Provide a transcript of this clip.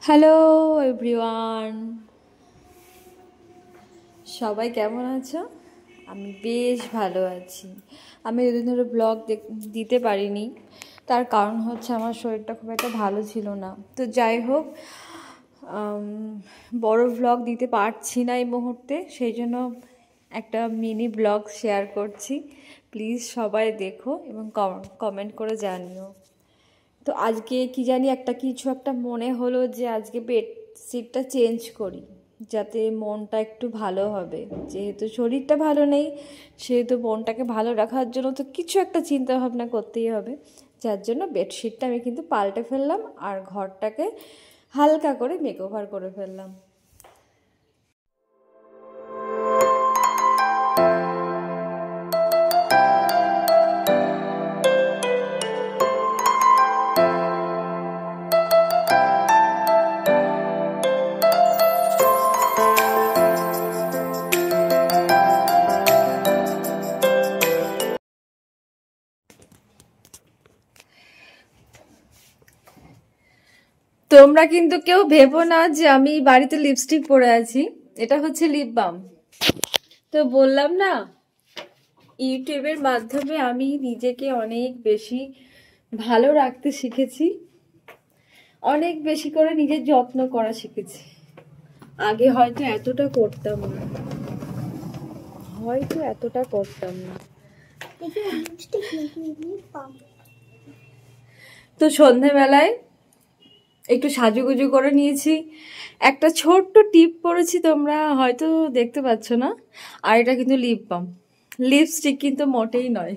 Hello everyone, সবাই কেমন আছো? আমি বেশ ভালো আছি। আমি দুদিন ধরে ব্লগ দিতে পারিনি, তার কারণ হচ্ছে আমার শরীরটা খুব একটা ভালো ছিল না। তো যাই হোক, বড় ব্লগ দিতে পারছি না এই মুহূর্তে, সেই জন্য একটা মিনি ব্লগ শেয়ার করছি। প্লিজ সবাই দেখো এবং কমেন্ট করে জানিও। তো আজকে কি জানি কিছু একটা মনে হলো যে আজকে বেডশিটটা চেঞ্জ করি, যাতে মনটা একটু ভালো হবে। যেহেতু শরীরটা ভালো নেই, সেহেতু মনটাকে ভালো রাখার জন্য তো কিছু একটা চিন্তা ভাবনা করতেই হবে। যার জন্য বেডশিটটা আমি কিন্তু পাল্টে ফেললাম আর ঘরটাকে হালকা করে মেকওভার করে ফেললাম। তোমরা কিন্তু কেউ ভেবো না যে আমি বাড়িতে লিপস্টিক পরে আছি, এটা হচ্ছে লিপ বাম। তো বললাম না, ইউটিউবের মাধ্যমে আমি নিজেকে অনেক বেশি ভালো রাখতে শিখেছি, অনেক বেশি করে নিজের যত্ন করা শিখেছি। আগে হয়তো এতটা করতাম না, তো সন্ধেবেলায় একটু সাজুগুজু করে নিয়েছি, একটা ছোট্ট টিপ পরেছি, তোমরা হয়তো দেখতে পাচ্ছ না। আর এটা কিন্তু লিপ বাম, লিপস্টিক কিন্তু মোটেই নয়।